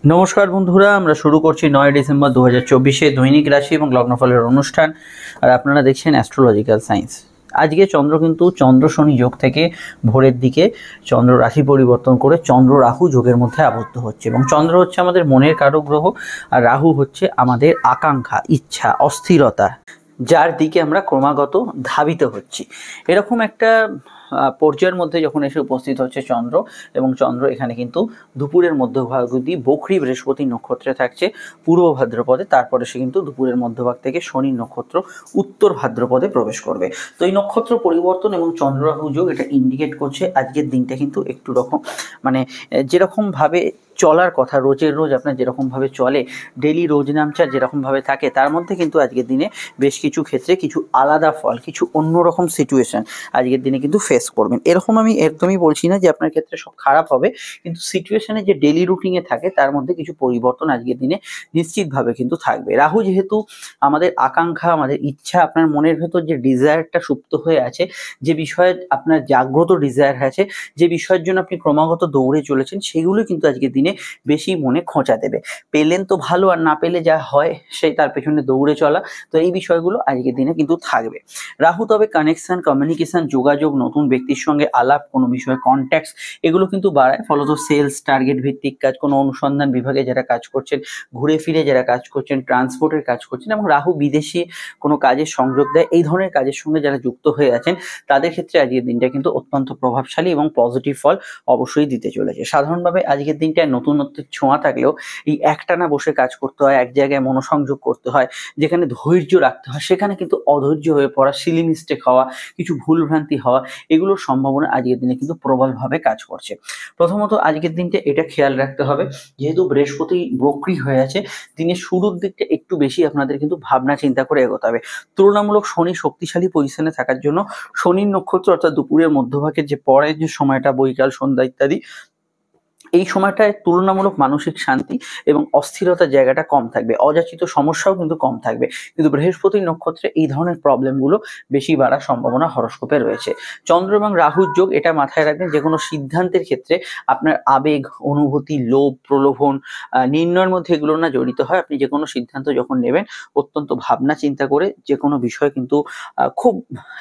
নমস্কার বন্ধুরা, আমরা শুরু করছি 9 ডিসেম্বর 2024-এ দৈনিক রাশি এবং লগ্নফলের অনুষ্ঠান। আর আপনারা দেখছেন অ্যাস্ট্রোলজিক্যাল সায়েন্স। আজকে চন্দ্র কিন্তু চন্দ্র শনি যোগ থেকে ভোরের দিকে চন্দ্র রাশি পরিবর্তন করে চন্দ্র রাহু যোগের মধ্যে আবদ্ধ হচ্ছে, এবং চন্দ্র হচ্ছে আমাদের মনের কারক গ্রহ, আর রাহু হচ্ছে আমাদের আকাঙ্ক্ষা, ইচ্ছা, অস্থিরতা, যার দিকে আমরা ক্রমাগত ধাবিত হচ্ছি। এরকম একটা পর্যায়ের মধ্যে যখন এসে উপস্থিত হচ্ছে চন্দ্র, এবং চন্দ্র এখানে কিন্তু দুপুরের মধ্যভাগ অবধি বকরি বৃহস্পতি নক্ষত্রে থাকছে পূর্ব ভাদ্রপদে, তারপরে সে কিন্তু দুপুরের মধ্যভাগ থেকে শনি নক্ষত্র উত্তর ভাদ্রপদে প্রবেশ করবে। তো এই নক্ষত্র পরিবর্তন এবং চন্দ্র রাহু যোগ এটা ইন্ডিকেট করছে আজকের দিনটা কিন্তু একটু রকম মানে যেরকমভাবে চলার কথা, রোজের রোজ আপনার যেরকমভাবে চলে, ডেলি রোজ নামচার যেরকমভাবে থাকে, তার মধ্যে কিন্তু আজকের দিনে বেশ কিছু ক্ষেত্রে কিছু আলাদা ফল, কিছু অন্যরকম সিচুয়েশন আজকের দিনে কিন্তু ফেস করবেন। এরকম আমি একদমই বলছি না যে আপনার ক্ষেত্রে সব খারাপ হবে, কিন্তু সিচুয়েশনে যে ডেলি রুটিনে থাকে তার মধ্যে কিছু পরিবর্তন আজকের দিনে নিশ্চিতভাবে কিন্তু থাকবে। রাহু যেহেতু আমাদের আকাঙ্ক্ষা, আমাদের ইচ্ছা, আপনার মনের ভেতর যে ডিজায়ারটা সুপ্ত হয়ে আছে, যে বিষয়ে আপনার জাগ্রত ডিজায়ার আছে, যে বিষয়ের জন্য আপনি ক্রমাগত দৌড়ে চলেছেন, সেগুলো কিন্তু আজকের দিনে বেশি মনে খোঁচা দেবে। পেলেন তো ভালো, আর না পেলে যা হয় সেই তার পেছনে দৌড়ে চলা, তো এই বিষয়গুলো আজকের দিনে কিন্তু থাকবে। রাহু তবে কানেকশন, কমিউনিকেশন, যোগাযোগ, নতুন ব্যক্তির সঙ্গে আলাপ, কোনো বিষয়ে কন্ট্যাক্টস, এগুলো কিন্তু বাড়ায়। ফলত সেলস, টার্গেট ভিত্তিক কাজ, কোনো অনুসন্ধান বিভাগে যারা কাজ করছেন, ঘুরে ফিরে যারা কাজ করছেন, ট্রান্সপোর্টের কাজ করছেন, এবং রাহু বিদেশি কোনো কাজের সংযোগ দেয়, এই ধরনের কাজের সঙ্গে যারা যুক্ত হয়ে আছেন তাদের ক্ষেত্রে আজকের দিনটা কিন্তু অত্যন্ত প্রভাবশালী এবং পজিটিভ ফল অবশ্যই দিতে চলেছে। সাধারণভাবে আজকের দিনটায় নতুনত্বের ছোঁয়া থাকলেও এই একটানা বসে কাজ করতে হয়, এক জায়গায় মনোসংযোগ করতে হয়, যেখানে ধৈর্য রাখতে হয়, সেখানে কিন্তু অধৈর্য হয়ে পড়া, সিলি মিস্টেক হওয়া, কিছু ভুলভ্রান্তি হওয়া, এগুলোর সম্ভাবনা আজকের দিনে কিন্তু প্রবলভাবে কাজ করছে। প্রথমত আজকের দিনটা এটা খেয়াল রাখতে হবে, যেহেতু বৃহস্পতি বক্রী হয়ে আছে, দিনের শুরুর দিকটা একটু বেশি আপনাদের কিন্তু ভাবনা চিন্তা করে এগোতে হবে। তুলনামূলক শনি শক্তিশালী পজিশনে থাকার জন্য শনির নক্ষত্র অর্থাৎ দুপুরের মধ্যভাগের যে পরের যে সময়টা, বৈকাল, সন্ধ্যা ইত্যাদি, এই সময়টায় তুলনামূলক মানসিক শান্তি এবং অস্থিরতার জায়গাটা কম থাকবে, অযাচিত সমস্যাও কিন্তু কম থাকবে। কিন্তু বৃহস্পতির নক্ষত্রে এই ধরনের প্রবলেমগুলো বেশি বাড়ার সম্ভাবনা হরস্কোপে রয়েছে। চন্দ্র এবং রাহুর যোগ, এটা মাথায় রাখবেন, যে কোনো সিদ্ধান্তের ক্ষেত্রে আপনার আবেগ, অনুভূতি, লোভ, প্রলোভন, নির্ণয়ের মধ্যে এগুলো না জড়িত হয়। আপনি যে কোনো সিদ্ধান্ত যখন নেবেন অত্যন্ত ভাবনা চিন্তা করে যে কোনো বিষয় কিন্তু খুব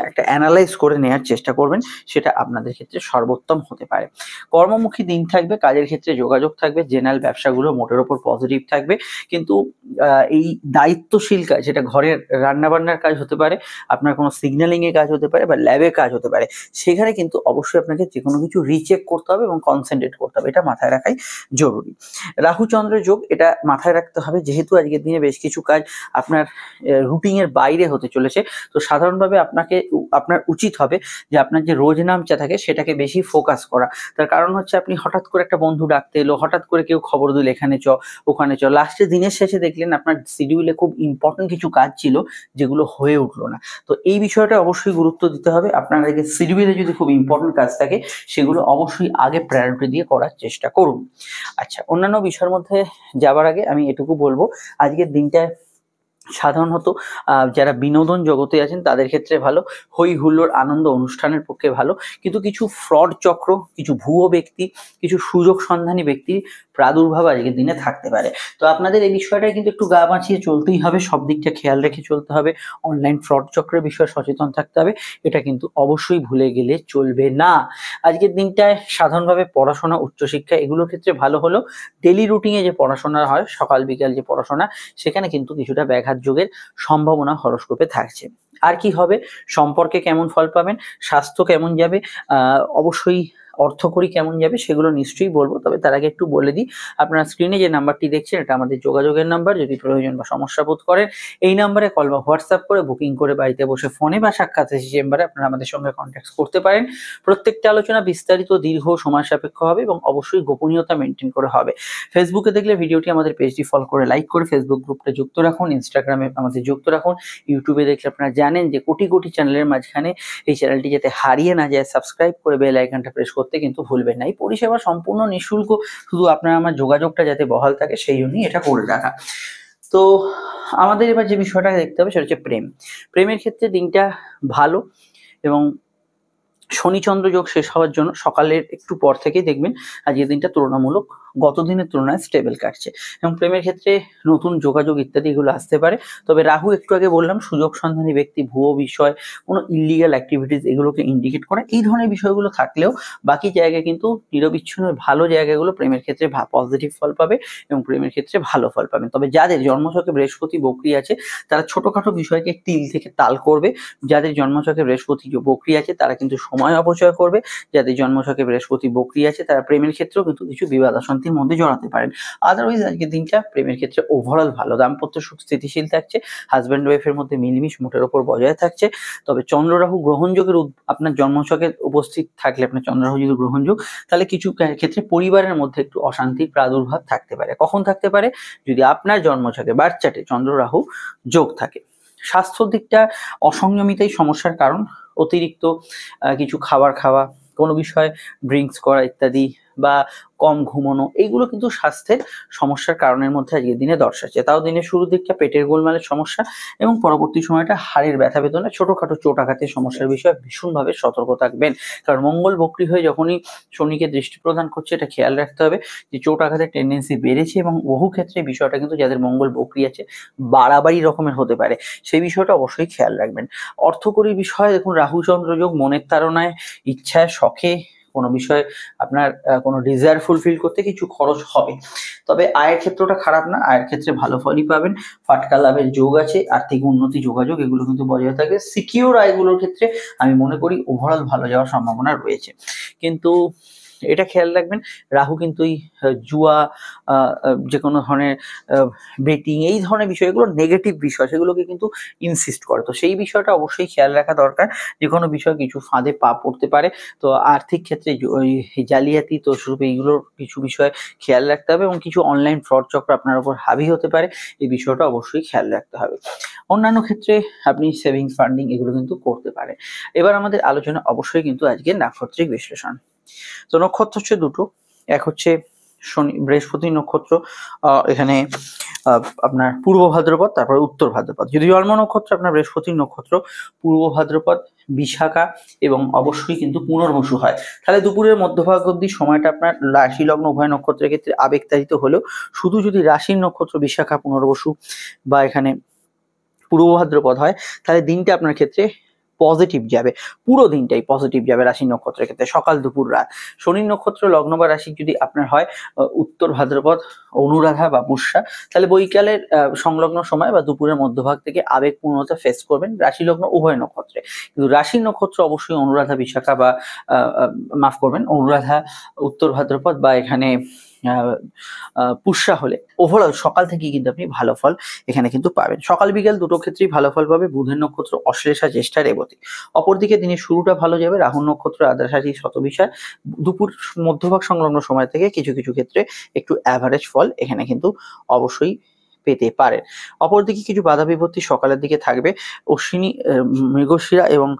একটা অ্যানালাইজ করে নেওয়ার চেষ্টা করবেন, সেটা আপনাদের ক্ষেত্রে সর্বোত্তম হতে পারে। কর্মমুখী দিন থাকবে, কাজের ক্ষেত্রে যোগাযোগ থাকবে, জেনারেল ব্যবসাগুলো মোটের ওপর পজিটিভ থাকবে। কিন্তু এই দায়িত্বশীল কাজ, যেটা ঘরের রান্নাবান্নার কাজ হতে পারে, আপনার কোনো সিগন্যালিং এর কাজ হতে পারে, বা ল্যাবে কাজ হতে পারে, সেখানে কিন্তু অবশ্যই আপনাকে যে কোনো কিছু রিচেক করতে হবে এবং কনসেন্ট্রেট করতে হবে, এটা মাথায় রাখাই জরুরি। রাহু চন্দ্রের যোগ, এটা মাথায় রাখতে হবে, যেহেতু আজকের দিনে বেশ কিছু কাজ আপনার রুটিনের বাইরে হতে চলেছে, তো সাধারণভাবে আপনার উচিত হবে যে আপনার যে রোজ নামচা থাকে সেটাকে বেশি ফোকাস করা। তার কারণ হচ্ছে, আপনি হঠাৎ করে একটা বন্ধু ডাকতে এলো, হঠাৎ করে কেউ খবর দিল এখানে চ ওখানে চ, লাস্টে দিনের শেষে দেখলেন আপনার শিডিউলে খুব ইম্পর্টেন্ট কিছু কাজ ছিল যেগুলো হয়ে উঠলো না। তো এই বিষয়টা অবশ্যই গুরুত্ব দিতে হবে। আপনার আগে শিডিউলে যদি খুব ইম্পর্টেন্ট কাজ থাকে, সেগুলো অবশ্যই আগে প্রায়োরিটি দিয়ে করার চেষ্টা করুন। আচ্ছা, অন্যান্য বিষয়ের মধ্যে যাবার আগে আমি এটুকু বলবো, আজকের দিনটায় সাধারণত যারা বিনোদন জগতে আছেন তাদের ক্ষেত্রে ভালো, হই হুল্লোড় আনন্দ অনুষ্ঠানের পক্ষে ভালো, কিন্তু কিছু ফ্রড চক্র, কিছু ভুয়ো ব্যক্তি, কিছু সুযোগ সন্ধানী ব্যক্তির প্রাদুর্ভাব আজকের দিনে থাকতে পারে। তো আপনাদের এই বিষয়টায় কিন্তু একটু গা বাঁচিয়ে চলতেই হবে, সব দিকটা খেয়াল রেখে চলতে হবে, অনলাইন ফ্রড চক্রের বিষয়ে সচেতন থাকতে হবে, এটা কিন্তু অবশ্যই ভুলে গেলে চলবে না। আজকের দিনটায় সাধারণভাবে পড়াশোনা, উচ্চশিক্ষা, এগুলোর ক্ষেত্রে ভালো হলেও ডেলি রুটিনে যে পড়াশোনা হয়, সকাল বিকাল যে পড়াশোনা, সেখানে কিন্তু কিছুটা ব্যাঘাত যোগের সম্ভাবনা হরস্কোপে থাকছে। আর কি হবে, সম্পর্কে কেমন ফল পাবেন, স্বাস্থ্য কেমন যাবে, অবশ্যই অর্থকরী কেমন যাবে, সেগুলো নিশ্চয়ই বলবো। তবে তার আগে একটু বলে দিই, আপনারা স্ক্রিনে যে নাম্বারটি দেখছেন এটা আমাদের যোগাযোগের নাম্বার। যদি প্রয়োজন বা সমস্যা বোধ করেন, এই নাম্বারে কল বা হোয়াটসঅ্যাপ করে বুকিং করে বাড়িতে বসে ফোনে বা সাক্ষাৎ চেম্বারে আপনারা আমাদের সঙ্গে কন্ট্যাক্ট করতে পারেন। প্রত্যেকটা আলোচনা বিস্তারিত, দীর্ঘ, সময় সাপেক্ষ হবে এবং অবশ্যই গোপনীয়তা মেনটেন করে হবে। ফেসবুকে দেখলে ভিডিওটি আমাদের পেজটি ফলো করে লাইক করে ফেসবুক গ্রুপটা যুক্ত রাখুন, ইনস্টাগ্রামে আমাদের যুক্ত রাখুন, ইউটিউবে দেখলে আপনারা জানেন যে কোটি কোটি চ্যানেলের মাঝখানে এই চ্যানেলটি যাতে হারিয়ে না যায়, সাবস্ক্রাইব করে বেল আইকনটা প্রেস করতে কিন্তু ভুলবেন না। এই পরিষেবা সম্পূর্ণ নিঃশুল্ক, শুধু আপনার আমার যোগাযোগটা যাতে বহাল থাকে সেই জন্যই এটা করে রাখা। তো আমাদের এবার যে বিষয়টা দেখতে হবে সেটা হচ্ছে প্রেম। প্রেমের ক্ষেত্রে দিনটা ভালো, এবং শনি চন্দ্র যোগ শেষ হওয়ার জন্য সকালের একটু পর থেকেই দেখবেন আজকের দিনটা তুলনামূলক গত দিনের তুলনায় স্টেবল কাটছে এবং প্রেমের ক্ষেত্রে নতুন যোগাযোগ ইত্যাদি এগুলো আসতে পারে। তবে রাহু একটু আগে বললাম সুযোগ সন্ধানী ব্যক্তি, ভুয়ো বিষয়, কোনো ইলিগাল অ্যাক্টিভিটিস এগুলোকে ইন্ডিকেট করে। এই ধরনের বিষয়গুলো থাকলেও বাকি জায়গায় কিন্তু নিরবিচ্ছিন্ন ভালো জায়গাগুলো প্রেমের ক্ষেত্রে পজিটিভ ফল পাবে এবং প্রেমের ক্ষেত্রে ভালো ফল পাবেন। তবে যাদের জন্মছকে বৃহস্পতি বকরি আছে তারা ছোটখাটো বিষয়কে তিল থেকে তাল করবে। যাদের জন্মছকে বৃহস্পতি বকরি আছে তারা কিন্তু সময় অপচয় করবে। যাদের জন্মছকে বৃহস্পতি বকরি আছে তারা প্রেমের ক্ষেত্রেও কিন্তু কিছু বিবাদ অশান্তির মধ্যে জড়াতে পারেন। আদারওয়াইজ আজকের দিনটা প্রেমের ক্ষেত্রে ওভারঅল ভালো, দাম্পত্য সুখ স্থিতিশীল থাকছে, হাজব্যান্ড ওয়াইফের মধ্যে মিলমিশ মোটের ওপর বজায় থাকছে। তবে চন্দ্ররাহু গ্রহণযোগের আপনার জন্মছকে উপস্থিত থাকলে, আপনার চন্দ্ররাহু যদি গ্রহণযোগ, তাহলে কিছু ক্ষেত্রে পরিবারের মধ্যে একটু অশান্তির প্রাদুর্ভাব থাকতে পারে। কখন থাকতে পারে? যদি আপনার জন্মছকে বাচ্চাটে চন্দ্ররাহু যোগ থাকে। স্বাস্থ্যর দিকটা অসংযমিতাই সমস্যার কারণ। অতিরিক্ত কিছু খাবার খাওয়া, কোনো বিষয়ে ড্রিঙ্কস করা ইত্যাদি বা কম ঘুমানো, এইগুলো কিন্তু স্বাস্থ্যের সমস্যার কারণের মধ্যে আজকের দিনে দর্শাচ্ছে। তাও দিনের শুরুর দিকটা পেটের গোলমালের সমস্যা এবং পরবর্তী সময়টা হাড়ের ব্যথা বেদনা, ছোটখাটো চোট আঘাতের সমস্যার বিষয়ে ভীষণভাবে সতর্ক থাকবেন। কারণ মঙ্গল বক্রী হয়ে যখনই শনিকে দৃষ্টি প্রদান করছে, এটা খেয়াল রাখতে হবে যে চোট আঘাতের টেন্ডেন্সি বেড়েছে এবং বহু ক্ষেত্রে বিষয়টা কিন্তু যাদের মঙ্গল বক্রী আছে বাড়াবাড়ি রকমের হতে পারে, সেই বিষয়টা অবশ্যই খেয়াল রাখবেন। অর্থকরী বিষয় দেখুন, রাহু চন্দ্র যোগ মনের তাড়নায়, ইচ্ছায়, শখে, কোনো বিষয়ে আপনার কোনো ডিজায়ার ফুলফিল করতে কিছু খরচ হবে। তবে আয়ের ক্ষেত্রটা খারাপ না, আয়ের ক্ষেত্রে ভালো ফলই পাবেন। ফাটকা লাভের যোগ আছে, আর্থিক উন্নতি, যোগাযোগ এগুলো কিন্তু বজায় থাকে। সিকিউর আয়গুলোর ক্ষেত্রে আমি মনে করি ওভারঅল ভালো যাওয়ার সম্ভাবনা রয়েছে। কিন্তু এটা খেয়াল রাখবেন, রাহু কিন্তু এই জুয়া, যে কোনো ধরনের বেটিং, এই ধরনের বিষয়গুলো নেগেটিভ বিষয়, সেগুলোকে কিন্তু ইনসিস্ট করে। তো সেই বিষয়টা অবশ্যই খেয়াল রাখা দরকার। যে কোনো বিষয় কিছু ফাঁদে পা পড়তে পারে। তো আর্থিক ক্ষেত্রে ওই জালিয়াতি, তো শুরু এইগুলোর কিছু বিষয় খেয়াল রাখতে হবে এবং কিছু অনলাইন ফ্রড চক্র আপনার উপর হাবি হতে পারে, এই বিষয়টা অবশ্যই খেয়াল রাখতে হবে। অন্যান্য ক্ষেত্রে আপনি সেভিংস ফান্ডিং এগুলো কিন্তু করতে পারে। এবার আমাদের আলোচনা অবশ্যই কিন্তু আজকে নাক্ষত্রিক বিশ্লেষণ। তো নক্ষত্র হচ্ছে দুটো, এক হচ্ছে শনি বৃহস্পতি নক্ষত্র, এখানে আপনার পূর্ব ভাদ্রপদ, তারপরে উত্তর ভাদ্রপদ। যদি জন্ম নক্ষত্র আপনার বৃহস্পতি নক্ষত্র, পূর্ব ভাদ্রপদ, বিশাখা এবং অবশ্যই কিন্তু পুনর্বসু হয়, তাহলে দুপুরের মধ্যভাগ অবধি সময়টা আপনার রাশি লগ্ন উভয় নক্ষত্রের ক্ষেত্রে আবেগতাড়িত হলেও শুধু যদি রাশির নক্ষত্র বিশাখা, পুনর্বসু বা এখানে পূর্ব ভাদ্রপদ হয়, তাহলে দিনটা আপনার ক্ষেত্রে পজিটিভ যাবে, পুরো দিনটাই পজিটিভ যাবে রাশি নক্ষত্রের ক্ষেত্রে, সকাল দুপুর রাত। শনি নক্ষত্র লগ্ন বা রাশি যদি আপনার হয় উত্তর ভাদ্রপদ, অনুরাধা বা পুষ্যা, তাহলে বৈকালের সংলগ্ন সময় বা দুপুরের মধ্যভাগ থেকে আবেগপূর্ণতা ফেস করবেন রাশি লগ্ন উভয় নক্ষত্রে। কিন্তু রাশি নক্ষত্র অবশ্যই অনুরাধা বিশাখা বা মাফ করবেন, অনুরাধা উত্তর ভাদ্রপদ বা এখানে পুষ্যা হলে ওভারঅল সকাল থেকেই কিন্তু আপনি ভালো ফল এখানে কিন্তু পাবেন। সকাল বিকেল দুটো ক্ষেত্রেই ভালো ফল পাবে। বুধের নক্ষত্র অশ্লেষা, জ্যেষ্ঠা, রেবতী। অপরদিকে দিনের শুরুটা ভালো যাবে। রাহুর নক্ষত্র আদ্রাশাষী, শতবিশা, দুপুর মধ্যভাগ সংলগ্ন সময় থেকে কিছু কিছু ক্ষেত্রে একটু অ্যাভারেজ ফল এখানে কিন্তু অবশ্যই পেতে পারেন। অপরদিকে কিছু বাধা বিপত্তি সকালের দিকে থাকবে। অশ্বিনী, মৃগশিরা এবং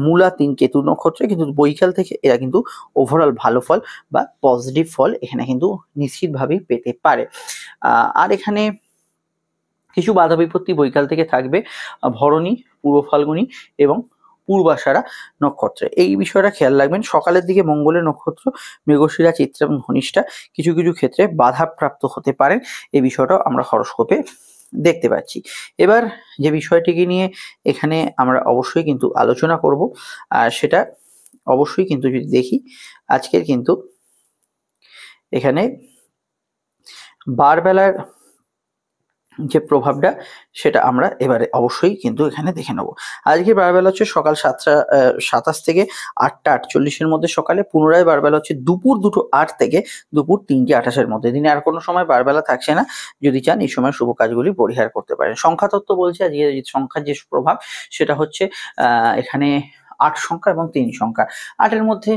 মূলা, তিন কেতু নক্ষত্রে, কিন্তু বৈকাল থেকে এরা কিন্তু ওভারঅল ভালো ফল বা পজিটিভ ফল এখানে কিন্তু নিশ্চিতভাবেই পেতে পারে। আর এখানে কিছু বাধা বিপত্তি বৈকাল থেকে থাকবে ভরণী, পূর্ব ফাল্গুনী এবং পূর্বাষাঢ়া নক্ষত্রে। এই বিষয়টা খেয়াল রাখবেন। সকালের দিকে মঙ্গলের নক্ষত্র মৃগশিরা, চিত্রা এবং ধনিষ্ঠা কিছু কিছু ক্ষেত্রে বাধাপ্রাপ্ত হতে পারেন, এই বিষয়টাও আমরা হরোস্কোপে দেখতে পাচ্ছি। এবার যে বিষয়টিকে নিয়ে এখানে আমরা অবশ্যই কিন্তু আলোচনা করব, আর সেটা অবশ্যই কিন্তু যদি দেখি আজকের কিন্তু এখানে বারবেলার যে প্রভাবটা সেটা আমরা এবারে অবশ্যই কিন্তু এখানে দেখে নেব। আজকে বারবেলা হচ্ছে সকাল 7টা 27 থেকে 8টা 48-এর মধ্যে সকালে, পুনরায় বারবেলা হচ্ছে দুপুর 2:08 থেকে দুপুর 3টে 28-এর মধ্যে। দিনে আর কোনো সময় বারবেলা থাকছে না। যদি চান এই সময় শুভ কাজগুলি পরিহার করতে পারেন। সংখ্যাতত্ত্ব বলছে আজকে সংখ্যার যে প্রভাব সেটা হচ্ছে এখানে 8 সংখ্যা এবং 3 সংখ্যা। 8-এর মধ্যে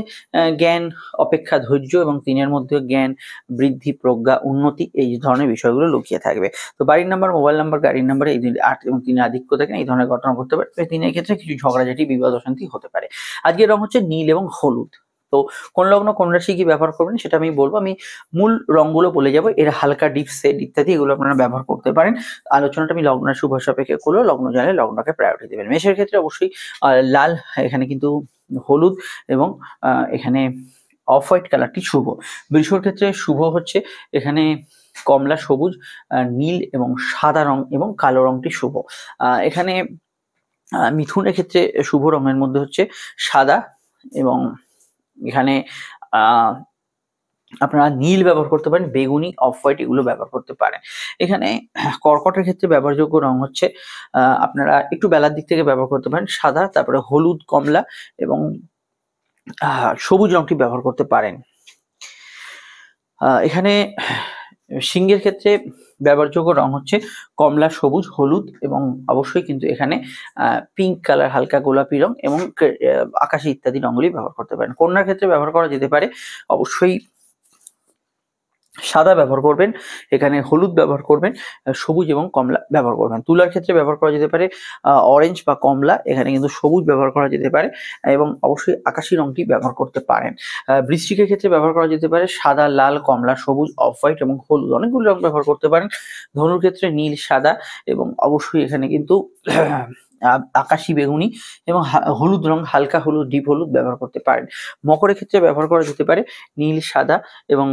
জ্ঞান অপেক্ষা ধৈর্য এবং 3-এর মধ্যে জ্ঞান, বৃদ্ধি, প্রজ্ঞা, উন্নতি, এই ধরনের বিষয়গুলো লুকিয়ে থাকবে। তো বাড়ির নাম্বার, মোবাইল নাম্বার, গাড়ির নাম্বারে এই 8 এবং 3-এর আধিক্য থাকেন, এই ধরনের ঘটনা ঘটতে পারে। 3-এর ক্ষেত্রে কিছু ঝগড়াঝাটি, বিবাদ অশান্তি হতে পারে। আজকের রং হচ্ছে নীল এবং হলুদ। তো কোন লগ্ন কোন রাশি কি ব্যবহার করবেন সেটা আমি বলবো। আমি মূল রংগুলো বলে যাবো, এর হালকা ডিপ শেড ইত্যাদি এগুলো আপনারা ব্যবহার করতে পারেন। আলোচনাটা আমি লগ্নের শুভ সাপেক্ষে করলেও লগ্ন জানলে লগ্নকে প্রায়োরিটি দেবেন। মেষের ক্ষেত্রে অবশ্যই লাল, এখানে কিন্তু হলুদ এবং এখানে অফ হোয়াইট কালারটি শুভ। বৃষর ক্ষেত্রে শুভ হচ্ছে এখানে কমলা, সবুজ, নীল এবং সাদা রং এবং কালো রংটি শুভ। এখানে মিথুনের ক্ষেত্রে শুভ রঙের মধ্যে হচ্ছে সাদা, এবং এখানে আপনারা নীল ব্যবহার করতে পারেন, বেগুনি, অফ হোয়াইট এগুলো ব্যবহার করতে পারেন। এখানে কর্কটের ক্ষেত্রে ব্যবহারযোগ্য রং হচ্ছে আপনারা একটু বেলার দিক থেকে ব্যবহার করতে পারেন সাদা, তারপরে হলুদ, কমলা এবং সবুজ রংটি ব্যবহার করতে পারেন। এখানে সিংহের ক্ষেত্রে ব্যবহারযোগ্য রং হচ্ছে কমলা, সবুজ, হলুদ এবং অবশ্যই কিন্তু এখানে পিঙ্ক কালার, হালকা গোলাপি রং এবং আকাশি ইত্যাদি রঙগুলি ব্যবহার করতে পারেন। কন্যার ক্ষেত্রে ব্যবহার করা যেতে পারে অবশ্যই সাদা ব্যবহার করবেন, এখানে হলুদ ব্যবহার করবেন, সবুজ এবং কমলা ব্যবহার করবেন। তুলার ক্ষেত্রে ব্যবহার করা যেতে পারে অরেঞ্জ বা কমলা, এখানে কিন্তু সবুজ ব্যবহার করা যেতে পারে এবং অবশ্যই আকাশি রংটি ব্যবহার করতে পারেন। বৃশ্চিকের ক্ষেত্রে ব্যবহার করা যেতে পারে সাদা, লাল, কমলা, সবুজ, অফ হোয়াইট এবং হলুদ, অনেকগুলো রং ব্যবহার করতে পারেন। ধনুর ক্ষেত্রে নীল, সাদা এবং অবশ্যই এখানে কিন্তু আকাশি, বেগুনি এবং হলুদ রং, হালকা হলুদ, ডিপ হলুদ ব্যবহার করতে পারেন। মকরের ক্ষেত্রে ব্যবহার করা যেতে পারে নীল, সাদা এবং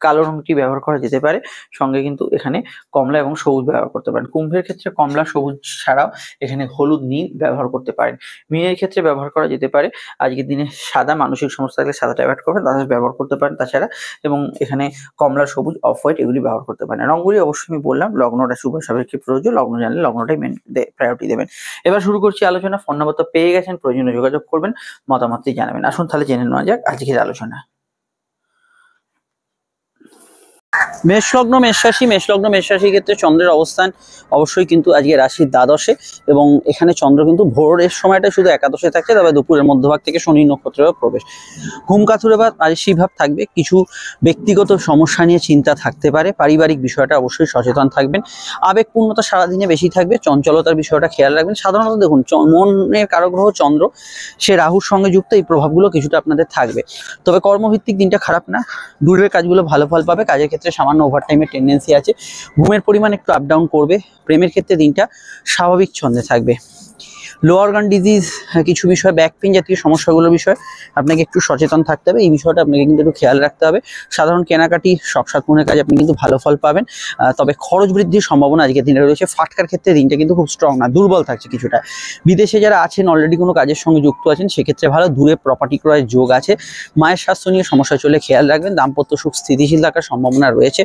কালো রংটি ব্যবহার করা যেতে পারে, সঙ্গে কিন্তু এখানে কমলা এবং সবুজ ব্যবহার করতে পারেন। কুম্ভের ক্ষেত্রে কমলা, সবুজ ছাড়াও এখানে হলুদ, নীল ব্যবহার করতে পারেন। মীনের ক্ষেত্রে ব্যবহার করা যেতে পারে আজকের দিনে সাদা, মানসিক সমস্যা থাকলে সাদাটা অ্যাভয়েড করবেন, তাছাড়া ব্যবহার করতে পারেন তাছাড়া, এবং এখানে কমলা, সবুজ, অফ হোয়াইট এগুলি ব্যবহার করতে পারেন। রঙগুলি অবশ্যই আমি বললাম লগ্নটা শুভ সাপেক্ষে প্রযোজ্য, লগ্ন জানলে লগ্নটাই মেন প্রায়োরিটি দেবেন। এবার শুরু করছি আলোচনা। ফোন নাম্বার তো পেয়ে গেছেন, প্রয়োজনে যোগাযোগ করবেন, মতামতটি জানাবেন। আসুন তাহলে জেনে নেওয়া যাক আজকের আলোচনা। মেষলগ্ন, মেষরাশি। মেষলগ্ন, মেষরাশির ক্ষেত্রে চন্দ্রের অবস্থান অবশ্যই কিন্তু আজকে রাশির দ্বাদশে, এবং এখানে চন্দ্র কিন্তু ভোরের সময়টা শুধু একাদশে থাকছে, তবে দুপুরের মধ্যভাগ থেকে শনি নক্ষত্রের প্রবেশ। ঘুমকাতুরে বা আলসি ভাব থাকবে, কিছু ব্যক্তিগত সমস্যা নিয়ে চিন্তা থাকতে পারে, পারিবারিক বিষয়টা অবশ্যই সচেতন থাকবেন। আবেগপূর্ণতা সারাদিনে বেশি থাকবে, চঞ্চলতার বিষয়টা খেয়াল রাখবেন। সাধারণত দেখুন মনের কারগ্রহ চন্দ্র, সে রাহুর সঙ্গে যুক্ত, এই প্রভাবগুলো কিছুটা আপনাদের থাকবে। তবে কর্মভিত্তিক দিনটা খারাপ না, দূরের কাজগুলো ভালো ফল পাবে, কাজের ক্ষেত্রে সামান্য ওভারটাইমের টেন্ডেন্সি আছে, ঘুমের পরিমাণ একটু আপ ডাউন করবে। প্রেমের ক্ষেত্রে দিনটা স্বাভাবিক ছন্দে থাকবে। লোয়ার অর্গান ডিজিজ, কিছু বিষয় ব্যাক পেইন জাতীয় সমস্যাগুলোর বিষয়ে আপনাকে একটু সচেতন থাকতে হবে, এই বিষয়টা আপনাকে কিন্তু একটু খেয়াল রাখতে হবে। সাধারণ কেনাকাটি, শখ সাধনের কাজে আপনি কিন্তু ভালো ফল পাবেন, তবে খরচ বৃদ্ধির সম্ভাবনা আজকের দিনে রয়েছে। ফাটকার ক্ষেত্রে দিনটা কিন্তু খুব স্ট্রং না, দুর্বল থাকছে কিছুটা। বিদেশে যারা আছেন, অলরেডি কোনো কাজের সঙ্গে যুক্ত আছেন, সেক্ষেত্রে ভালো। দূরে প্রপার্টি ক্রয়ের যোগ আছে। মায়ের স্বাস্থ্য নিয়ে সমস্যা চলে খেয়াল রাখবেন। দাম্পত্য সুখ স্থিতিশীল থাকার সম্ভাবনা রয়েছে।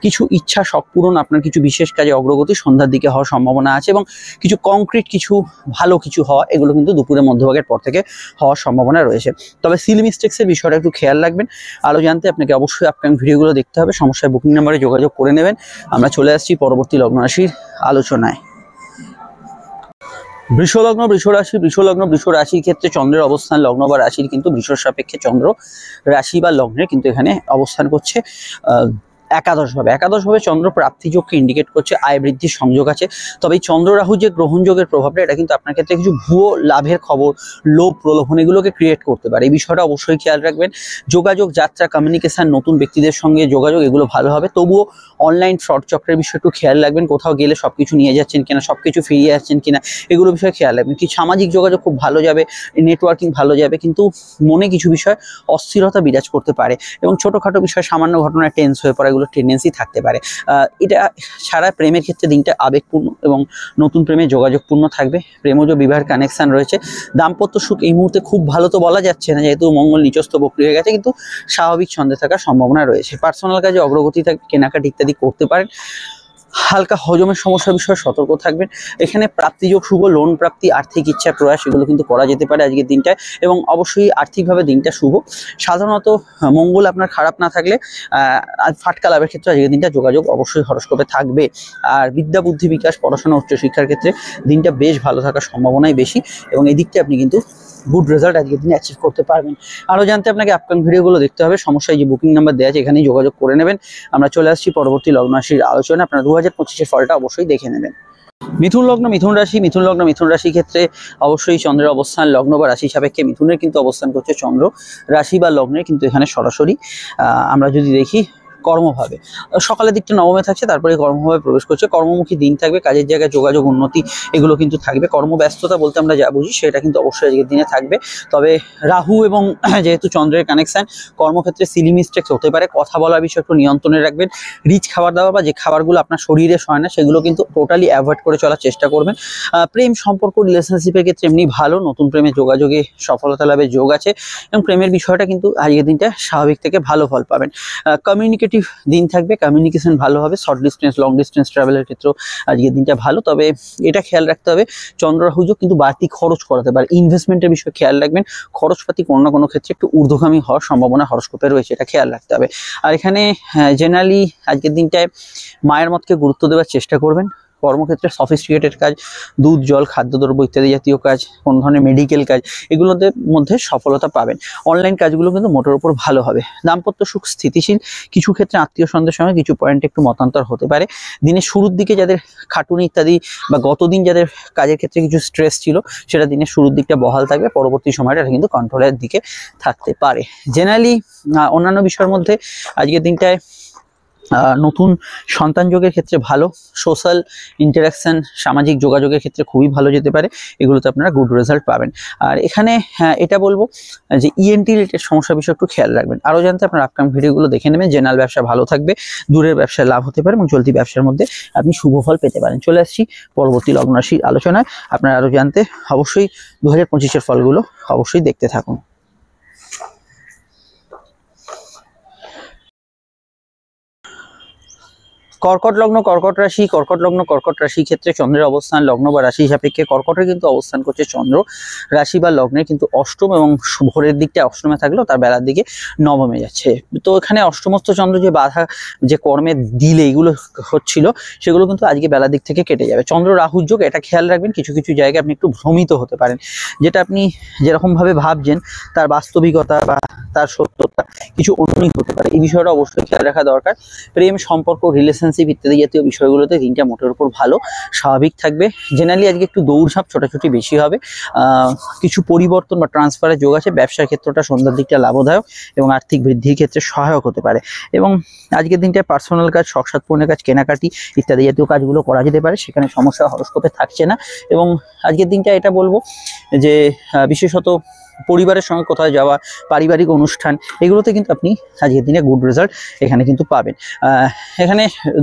কিছু ইচ্ছা, শখ পূরণ, আপনার কিছু বিশেষ কাজে অগ্রগতি সন্ধ্যার দিকে হওয়ার সম্ভাবনা আছে, এবং কিছু কংক্রিট, কিছু ভালো কিছু হওয়া, এগুলো কিন্তু দুপুরের মধ্যভাগের পর থেকে হওয়ার সম্ভাবনা রয়েছে। তবে সিল মিস্টেক্সের বিষয়টা একটু খেয়াল রাখবেন। আরও জানতে আপনাকে অবশ্যই আপকামিং ভিডিওগুলো দেখতে হবে। সমস্যায় বুকিং নাম্বারে যোগাযোগ করে নেবেন। আমরা চলে আসছি পরবর্তী লগ্ন রাশির আলোচনায়। বৃষলগ্ন, বৃষরাশি। বৃষলগ্ন, বৃষরাশির ক্ষেত্রে চন্দ্রের অবস্থান লগ্ন বা রাশির কিন্তু বৃষর সাপেক্ষে চন্দ্র রাশি বা লগ্নে কিন্তু এখানে অবস্থান করছে একাদশভাবে চন্দ্র প্রাপ্তিযোগকে ইন্ডিকেট করছে, আয় বৃদ্ধির সংযোগ আছে। তবে এই চন্দ্র রাহু যে গ্রহণযোগের প্রভাবটা, এটা কিন্তু আপনার ক্ষেত্রে কিছু ভুয়ো লাভের খবর, লোভ প্রলোভন এগুলোকে ক্রিয়েট করতে পারে, এই বিষয়টা অবশ্যই খেয়াল রাখবেন। যোগাযোগ, যাত্রা, কমিউনিকেশন, নতুন ব্যক্তিদের সঙ্গে যোগাযোগ এগুলো ভালো হবে। তবুও অনলাইন ফ্রড চক্রের বিষয়ে একটু খেয়াল রাখবেন। কোথাও গেলে সবকিছু নিয়ে যাচ্ছেন কিনা, সবকিছু ফিরিয়ে আসছেন কিনা, এগুলো বিষয়ে খেয়াল রাখবেন। কিছু সামাজিক যোগাযোগ খুব ভালো যাবে, নেটওয়ার্কিং ভালো যাবে, কিন্তু মনে কিছু বিষয় অস্থিরতা বিরাজ করতে পারে, এবং ছোটোখাটো বিষয়, সামান্য ঘটনায় টেন্স হয়ে পড়া, এগুলো টেন্ডেন্সি থাকতে পারে। এটা ছাড়া প্রেমের ক্ষেত্রে দিনটা আবেগপূর্ণ এবং নতুন প্রেমে যোগাযোগপূর্ণ থাকবে। প্রেমজ বিবাহের কানেকশন রয়েছে। দাম্পত্য সুখ এই মুহূর্তে খুব ভালো তো বলা যাচ্ছে না, যেহেতু মঙ্গল নিচস্থ বক্রী হয়ে গেছে, কিন্তু স্বাভাবিক ছন্দে থাকার সম্ভাবনা রয়েছে। পার্সোনাল কাজে অগ্রগতি থাকবে, কেনাকাটি ইত্যাদি করতে পারেন। হালকা হজমের সমস্যা বিষয়ে সতর্ক থাকবেন। এখানে প্রাপ্তিযোগ শুভ, লোন প্রাপ্তি, আর্থিক ইচ্ছা প্রয়াস এগুলো কিন্তু করা যেতে পারে আজকের দিনটায়, এবং অবশ্যই আর্থিকভাবে দিনটা শুভ। সাধারণত মঙ্গল আপনার খারাপ না থাকলে ফাটকা লাভের ক্ষেত্রে আজকের দিনটা যোগাযোগ অবশ্যই হরস্কোপে থাকবে। আর বিদ্যা বুদ্ধি বিকাশ, পড়াশোনা, উচ্চশিক্ষার ক্ষেত্রে দিনটা বেশ ভালো থাকার সম্ভাবনাই বেশি, এবং এই দিকটা আপনি কিন্তু গুড রেজাল্ট আজকের দিনে অ্যাচিভ করতে পারবেন। আরও জানতে আপনাকে আপকামিং ভিডিওগুলো দেখতে হবে। সমস্যায় যে বুকিং নাম্বার দেওয়া আছে এখানেই যোগাযোগ করে নেবেন। আমরা চলে আসছি পরবর্তী লগ্ন রাশির আলোচনা। আপনারা 2025-এর ফলটা অবশ্যই দেখে নেবেন। মিথুন লগ্ন, মিথুন রাশি। মিথুন লগ্ন, মিথুন রাশির ক্ষেত্রে অবশ্যই চন্দ্রের অবস্থান লগ্ন বা রাশি সাপেক্ষে মিথুনের কিন্তু অবস্থান করছে চন্দ্র রাশি বা লগ্নের কিন্তু এখানে সরাসরি। আমরা যদি দেখি কর্মভাবে। সকালের দিকটা নবমে থাকছে, তারপরে কর্মভাবে প্রবেশ করছে। কর্মমুখী দিন থাকবে, কাজের জায়গায় যোগাযোগ উন্নতি এগুলো কিন্তু থাকবে। কর্মব্যস্ততা বলতে আমরা যা বুঝি সেটা কিন্তু অবশ্যই আজকের দিনে থাকবে। তবে রাহু এবং যেহেতু চন্দ্রের কানেকশন, কর্মক্ষেত্রে সিলি মিস্টেক্স হতে পারে। কথা বলার বিষয় একটু নিয়ন্ত্রণে রাখবেন। রিচ খাবার দাবার বা যে খাবারগুলো আপনার শরীরে সয় না সেগুলো কিন্তু টোটালি অ্যাভয়েড করে চলার চেষ্টা করবেন। প্রেম সম্পর্ক রিলেশনশিপের ক্ষেত্রে এমনি ভালো, নতুন প্রেমে যোগাযোগে সফলতা লাভের যোগ আছে এবং প্রেমের বিষয়টা কিন্তু আজকের দিনটা স্বাভাবিক থেকে ভালো ফল পাবেন। কমিউনিকেটিভ দিন থাকবে, কমিউনিকেশন ভালো হবে। শর্ট ডিস্টেন্স লং ডিস্টেন্স ট্রাভেলের ক্ষেত্রেও আজকের দিনটা ভালো। তবে এটা খেয়াল রাখতে হবে, চন্দ্র রাহু যোগ কিন্তু বাড়তি খরচ করাতে পারে। ইনভেস্টমেন্টের বিষয়ে খেয়াল রাখবেন, খরচপাতি কোনো না কোনো ক্ষেত্রে একটু ঊর্ধ্বগামী হওয়ার সম্ভাবনা হরস্কোপে রয়েছে, এটা খেয়াল রাখতে হবে। আর এখানে জেনারেলি আজকের দিনটায় মায়ের মতকে গুরুত্ব দেওয়ার চেষ্টা করবেন। কর্মক্ষেত্রে সফিস্টিকেটেড কাজ, দুধ জল খাদ্যদ্রব্য ইত্যাদি জাতীয় কাজ, কোনো ধরনের মেডিকেল কাজ, এগুলোদের মধ্যে সফলতা পাবেন। অনলাইন কাজগুলো কিন্তু মোটের উপর ভালো হবে। দাম্পত্য সুখ স্থিতিশীল, কিছু ক্ষেত্রে আত্মীয় স্বজনদের সঙ্গে কিছু পয়েন্টে একটু মতান্তর হতে পারে। দিনের শুরুর দিকে যাদের খাটুনি ইত্যাদি বা গতদিন যাদের কাজের ক্ষেত্রে কিছু স্ট্রেস ছিল সেটা দিনের শুরুর দিকটা বহাল থাকবে, পরবর্তী সময়টা কিন্তু কন্ট্রোলের দিকে থাকতে পারে। জেনারেলি অন্যান্য বিষয়ের মধ্যে আজকের দিনটায় নতুন সন্তান যোগের ক্ষেত্রে ভালো, সোশ্যাল ইন্টারাকশন সামাজিক যোগাযোগের ক্ষেত্রে খুবই ভালো যেতে পারে, এগুলোতে আপনারা গুড রেজাল্ট পাবেন। আর এখানে এটা বলবো যে ইএনটি রিলেটেড সমস্যা বিষয় একটু খেয়াল রাখবেন। আরও জানতে আপনার আপকামিং ভিডিওগুলো দেখে নেবেন। জেনারেল ব্যবসা ভালো থাকবে, দূরের ব্যবসায় লাভ হতে পারে এবং চলতি ব্যবসার মধ্যে আপনি শুভ ফল পেতে পারেন। চলে আসছি পরবর্তী লগ্ন রাশির আলোচনায়। আপনারা আরও জানতে অবশ্যই 2025-এর ফলগুলো অবশ্যই দেখতে থাকুন। কর্কট লগ্ন কর্কট রাশি, কর্কট লগ্ন কর্কট রাশি ক্ষেত্রে চন্দ্রের অবস্থান লগ্ন বা রাশি সাপেক্ষে কর্কটে কিন্তু অবস্থান করছে চন্দ্র রাশি বা লগ্নে কিন্তু অষ্টম, এবং ভোরের দিকটা অষ্টমে থাকলেও তার বেলার দিকে নবমে যাচ্ছে। তো এখানে অষ্টমস্থ চন্দ্র যে বাধা যে কর্মের দিলে এগুলো হচ্ছিল সেগুলো কিন্তু আজকে বেলার দিক থেকে কেটে যাবে। চন্দ্র রাহুর যোগ, এটা খেয়াল রাখবেন। কিছু কিছু জায়গায় আপনি একটু ভ্রমিত হতে পারেন, যেটা আপনি যেরকমভাবে ভাবছেন তার বাস্তবিকতা বা তার সত্যতা কিছু অন্যই হতে পারে। এই বিষয়টা অবশ্যই খেয়াল রাখা দরকার। প্রেম সম্পর্ক রিলেশনশিপ ইত্যাদি জাতীয় বিষয়গুলোতে দিনটা মোটের উপর ভালো, স্বাভাবিক থাকবে। জেনারেলি আজকে একটু দৌড়ঝাঁপ ছোটাছুটি বেশি হবে, কিছু পরিবর্তন বা ট্রান্সফারের যোগ আছে। ব্যবসার ক্ষেত্রটা সন্ধ্যার দিকটা লাভদায়ক এবং আর্থিক বৃদ্ধির ক্ষেত্রে সহায়ক হতে পারে। এবং আজকের দিনটায় পার্সোনাল কাজ, শখ সাধপূর্ণের কাজ, কেনাকাটি ইত্যাদি জাতীয় কাজগুলো করা যেতে পারে, সেখানে সমস্যা হরস্কোপে থাকছে না। এবং আজকের দিনটা এটা বলবো যে বিশেষত পরিবারের সঙ্গে কোথাও যাওয়া, পারিবারিক অনুষ্ঠান, এগুলোতে কিন্তু আপনি আজকের দিনে গুড রেজাল্ট এখানে কিন্তু পাবেন। এখানে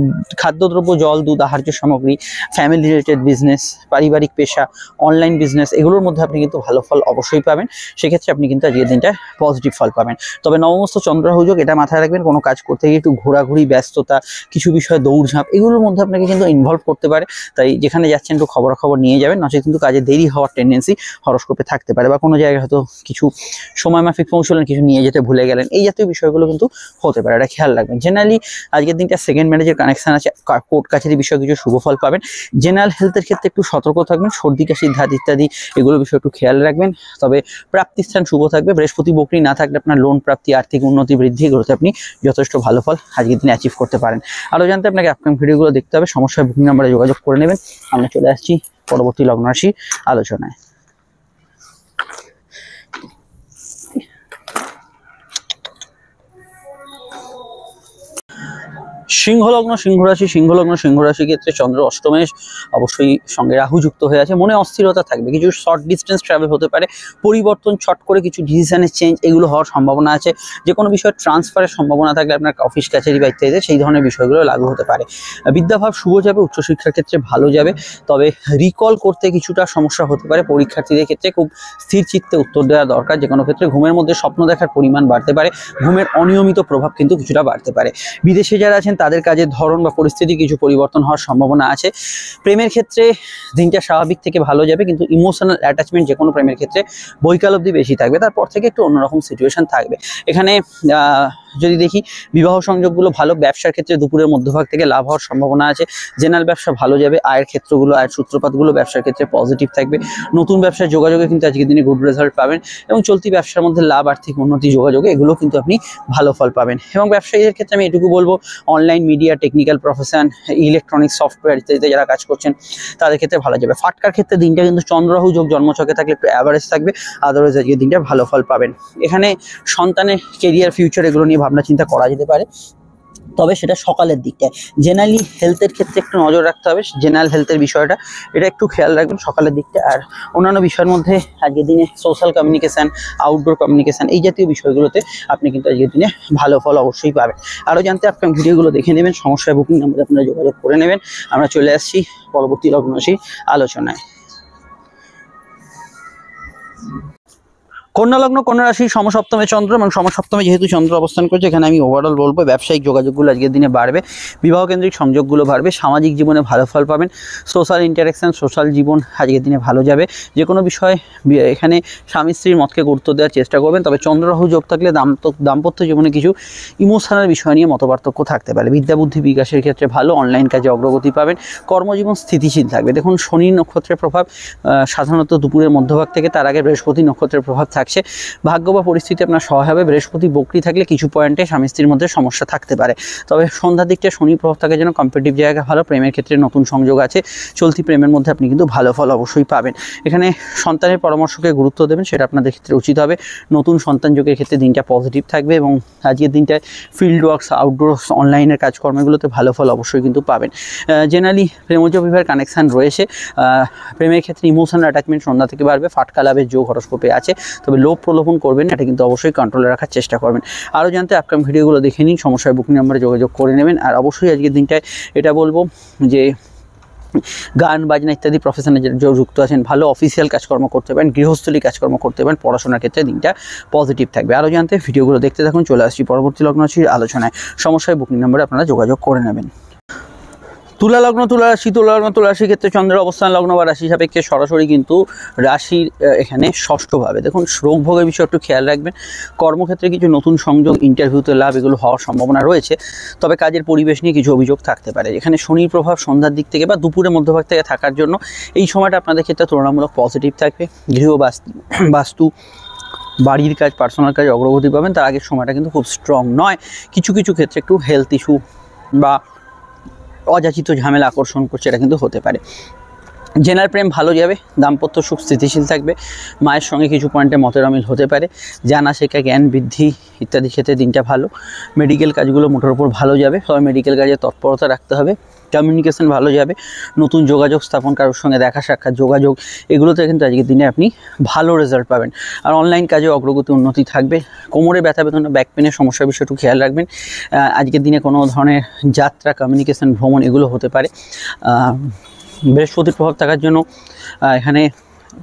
খাদ্যদ্রব্য, জল, দুধ, আহার্য সামগ্রী, ফ্যামিলি রিলেটেড বিজনেস, পারিবারিক পেশা, অনলাইন বিজনেস, এগুলোর মধ্যে আপনি কিন্তু ভালো ফল অবশ্যই পাবেন। সেক্ষেত্রে আপনি কিন্তু আজকের দিনটা পজিটিভ ফল পাবেন। তবে নবমস্থ চন্দ্র রাহু যোগ, এটা মাথায় রাখবেন। কোনো কাজ করতে গিয়ে একটু ঘোরাঘুরি, ব্যস্ততা, কিছু বিষয়ে দৌড়ঝাঁপ, এগুলোর মধ্যে আপনাকে কিন্তু ইনভলভ করতে পারে। তাই যেখানে যাচ্ছেন একটু খবরাখবর নিয়ে যাবেন, নচেত কিন্তু কাজে দেরি হওয়ার টেন্ডেন্সি হরস্কোপে থাকতে পারে, বা কোনো জায়গায় হয়তো কিছু সময় মাফিক পৌঁছলেন, কিছু নিয়ে যেতে ভুলে গেলেন, এই জাতীয় বিষয়গুলো কিন্তু হতে পারে, এটা খেয়াল রাখবেন। জেনারেলি আজকের দিনটা সেকেন্ড ম্যারেজের কানেকশন আছে, কোর্ট কাছারি বিষয়ে কিছু শুভ ফল পাবেন। জেনারেল হেলথের ক্ষেত্রে একটু সতর্ক থাকবেন, সর্দি কাশি ধাত ইত্যাদি এগুলো বিষয়ে একটু খেয়াল রাখবেন। তবে প্রাপ্তিস্থান শুভ থাকবে, বৃহস্পতি বকরি না থাকলে আপনার লোন প্রাপ্তি, আর্থিক উন্নতি বৃদ্ধি, এগুলোতে আপনি যথেষ্ট ভালো ফল আজকের দিনে অ্যাচিভ করতে পারেন। আরও জানতে আপনাকে আপকামিং ভিডিওগুলো দেখতে হবে, সমস্যায় বুকিং নাম্বারে যোগাযোগ করে নেবেন। আমরা চলে আসছি পরবর্তী লগ্ন রাশি আলোচনায়। সিংহলগ্ন সিংহরাশি, সিংহলগ্ন সিংহরাশি ক্ষেত্রে চন্দ্র অষ্টমে, অবশ্যই সঙ্গে রাহু যুক্ত হয়ে আছে। মনে অস্থিরতা থাকবে, কিছু শর্ট ডিস্টেন্স ট্রাভেল হতে পারে, পরিবর্তন ছট করে কিছু ডিসিশনের চেঞ্জ এগুলো হওয়ার সম্ভাবনা আছে। যে কোনো বিষয়ে ট্রান্সফারের সম্ভাবনা থাকলে আপনার অফিস কাছারি বা ইত্যাদি সেই ধরনের বিষয়গুলো লাগু হতে পারে। বিদ্যাভাব শুভ যাবে, উচ্চশিক্ষার ক্ষেত্রে ভালো যাবে। তবে রিকল করতে কিছুটা সমস্যা হতে পারে। পরীক্ষার্থীদের ক্ষেত্রে খুব স্থির চিত্তে উত্তর দেওয়া দরকার। যে কোনো ক্ষেত্রে ঘুমের মধ্যে স্বপ্ন দেখার পরিমাণ বাড়তে পারে, ঘুমের অনিয়মিত প্রভাব কিন্তু কিছুটা বাড়তে পারে। বিদেশে যারা আছেন তাদের কাজের ধরন বা পরিস্থিতি কিছু পরিবর্তন হওয়ার সম্ভাবনা আছে। প্রেমের ক্ষেত্রে দিনটা স্বাভাবিক থেকে ভালো যাবে, কিন্তু ইমোশনাল অ্যাটাচমেন্ট যে কোনো প্রেমের ক্ষেত্রে বৈকাল অবধি বেশি থাকবে, তারপর থেকে একটু অন্যরকম সিচুয়েশন থাকবে। এখানে যদি দেখি বিবাহ সংযোগগুলো ভালো, ব্যবসার ক্ষেত্রে দুপুরের মধ্যভাগ থেকে লাভ হওয়ার সম্ভাবনা আছে। জেনারেল ব্যবসা ভালো যাবে, আয়ের ক্ষেত্রগুলো, আয়ের সূত্রপাতগুলো ব্যবসার ক্ষেত্রে পজিটিভ থাকবে। নতুন ব্যবসায় যোগাযোগে কিন্তু আজকের দিনে গুড রেজাল্ট পাবেন, এবং চলতি ব্যবসার মধ্যে লাভ, আর্থিক উন্নতি, যোগাযোগে এগুলো কিন্তু আপনি ভালো ফল পাবেন। এবং ব্যবসায়ীদের ক্ষেত্রে আমি এটুকু বলবো, online media, technical profession, electronics, software ইত্যাদিতে যারা কাজ করছেন তাদের ক্ষেত্রে ভালো যাবে। ফাটকার ক্ষেত্রে দিনটা কিন্তু চন্দ্র রাহু যোগ জন্মছকে থাকলে একটু অ্যাভারেজ থাকবে, আদারওয়াইজ আজকের দিনটা ভালো ফল পাবেন। এখানে সন্তানের কেরিয়ার, ফিউচার এগুলো নিয়ে ভাবনা চিন্তা করা যেতে পারে। তবে সেটা সকালের দিকটায়। জেনারেলি হেলথের ক্ষেত্রে একটু নজর রাখতে হবে, জেনারেল হেলথের বিষয়টা এটা একটু খেয়াল রাখবেন সকালের দিকটা। আর অন্যান্য বিষয়ের মধ্যে আজকের দিনে সোশ্যাল কমিউনিকেশান, আউটডোর কমিউনিকেশান, এই জাতীয় বিষয়গুলোতে আপনি কিন্তু আজকের দিনে ভালো ফল অবশ্যই পাবেন। আরও জানতে আপনি ভিডিওগুলো দেখে নেবেন, সমস্যায় বুকিং নাম্বারে আপনারা যোগাযোগ করে নেবেন। আমরা চলে আসছি পরবর্তী লগ্ন রাশি আলোচনায়। কন্যা লগ্ন, কন্যা রাশি, সমসপ্তমে চন্দ্র এবং সমসপ্তমে যেহেতু চন্দ্র অবস্থান করছে, এখানে আমি ওভারঅল বলবো ব্যবসায়িক যোগাযোগগুলো আজকের দিনে বাড়বে, বিবাহ কেন্দ্রিক সংযোগগুলো বাড়বে, সামাজিক জীবনে ভালো ফল পাবেন, সোশ্যাল ইন্টারাকশান, সোশ্যাল জীবন আজকের দিনে ভালো যাবে। যে কোনো বিষয়ে এখানে স্বামী স্ত্রীর মতকে গুরুত্ব দেওয়ার চেষ্টা করবেন। তবে চন্দ্র রাহু যোগ থাকলে দাম্পত্য জীবনে কিছু ইমোশনাল বিষয় নিয়ে মতপার্থক্য থাকতে পারে। বিদ্যা বুদ্ধি বিকাশের ক্ষেত্রে ভালো, অনলাইন কাজে অগ্রগতি পাবেন, কর্মজীবন স্থিতিশীল থাকবে। দেখুন শনি নক্ষত্রের প্রভাব সাধারণত দুপুরের মধ্যভাগ থেকে, তার আগে বৃহস্পতি নক্ষত্রের প্রভাব থাকছে। ভাগ্য বা পরিস্থিতি আপনার সহায় হবে। বৃহস্পতি বক্রী থাকলে কিছু পয়েন্টে স্বামী স্ত্রীর মধ্যে সমস্যা থাকতে পারে। তবে সন্ধ্যার দিকটা শনি প্রভাব থাকার জন্য কম্পিটিটিভ জায়গা ভালো, প্রেমের ক্ষেত্রে নতুন সংযোগ আছে, চলতি প্রেমের মধ্যে আপনি কিন্তু ভালো ফল অবশ্যই পাবেন। এখানে সন্তানের পরামর্শকে গুরুত্ব দেবেন, সেটা আপনাদের ক্ষেত্রে উচিত হবে। নতুন সন্তান যোগের ক্ষেত্রে দিনটা পজিটিভ থাকবে এবং আজকের দিনটায় ফিল্ড ওয়ার্কস, আউটডোর, অনলাইনের কাজকর্মগুলোতে ভালো ফল অবশ্যই কিন্তু পাবেন। জেনারেলি প্রেমজ বিবাহের কানেকশান রয়েছে। প্রেমের ক্ষেত্রে ইমোশনাল অ্যাটাচমেন্ট সন্ধ্যা থেকে বাড়বে, ফাটকা লাভের যোগ হরস্কোপে আছে। তবে লোভ প্রলোভন করবেন, এটা কিন্তু অবশ্যই কন্ট্রোলে রাখার চেষ্টা করবেন। আরও জানতে আপকাম ভিডিওগুলো দেখে নিন, সমস্যায় বুকিং নাম্বারে যোগাযোগ করে নেবেন। আর অবশ্যই আজকের দিনটায় এটা বলবো যে গান বাজনা ইত্যাদি প্রফেশনে যুক্ত আছেন, ভালো অফিসিয়াল কাজকর্ম করতে পারেন, গৃহস্থলী কাজকর্ম করতে পারেন, পড়াশোনার ক্ষেত্রে দিনটা পজিটিভ থাকবে। আরও জানতে ভিডিওগুলো দেখতে থাকুন। চলে আসছি পরবর্তী লগ্ন রাশির আলোচনায়। সমস্যায় বুকিং নাম্বারে আপনারা যোগাযোগ করে নেবেন। তুলা লগ্ন, তুলা রাশি, তুলা লগ্ন, তুলা রাশির ক্ষেত্রে চন্দ্রের অবস্থান লগ্ন বা রাশি সাপেক্ষে সরাসরি কিন্তু রাশির এখানে ষষ্ঠভাবে। দেখুন রোগ ভোগের বিষয়ে একটু খেয়াল রাখবেন। কর্মক্ষেত্রে কিছু নতুন সংযোগ, ইন্টারভিউতে লাভ, এগুলো হওয়ার সম্ভাবনা রয়েছে। তবে কাজের পরিবেশ নিয়ে কিছু অভিযোগ থাকতে পারে। এখানে শনির প্রভাব সন্ধ্যার দিক থেকে বা দুপুরের মধ্যভাগ থেকে থাকার জন্য এই সময়টা আপনাদের ক্ষেত্রে তুলনামূলক পজিটিভ থাকবে। গৃহ বাস্তু, বাড়ির কাজ, পার্সোনাল কাজে অগ্রগতি পাবেন। তার আগের সময়টা কিন্তু খুব স্ট্রং নয়। কিছু কিছু ক্ষেত্রে একটু হেলথ ইস্যু বা অযাচিত ঝামেলা আকর্ষণ করছে, এটা কিন্তু হতে পারে। জেনারেল প্রেম ভালো যাবে, দাম্পত্য সুখ স্থিতিশীল থাকবে, মায়ের সঙ্গে কিছু পয়েন্টে মতের অমিল হতে পারে, জানা শেখা, জ্ঞান বৃদ্ধি ইত্যাদি ক্ষেত্রে দিনটা ভালো। মেডিকেল কাজগুলো মোটের উপর ভালো যাবে, তবে মেডিকেল কাজে তৎপরতা রাখতে হবে। কমিউনিকেশন ভালো যাবে, নতুন যোগাযোগ স্থাপন, কারোর সঙ্গে দেখা সাক্ষাৎ যোগাযোগ, এগুলোতে কিন্তু আজকের দিনে আপনি ভালো রেজাল্ট পাবেন। আর অনলাইন কাজে অগ্রগতি উন্নতি থাকবে। কোমরে ব্যথা বেদনা, ব্যাক পেনের সমস্যার বিষয়ে একটু খেয়াল রাখবেন। আজকের দিনে কোনো ধরনের যাত্রা, কমিউনিকেশন, ভ্রমণ এগুলো হতে পারে। বৃহস্পতির প্রভাব থাকার জন্য এখানে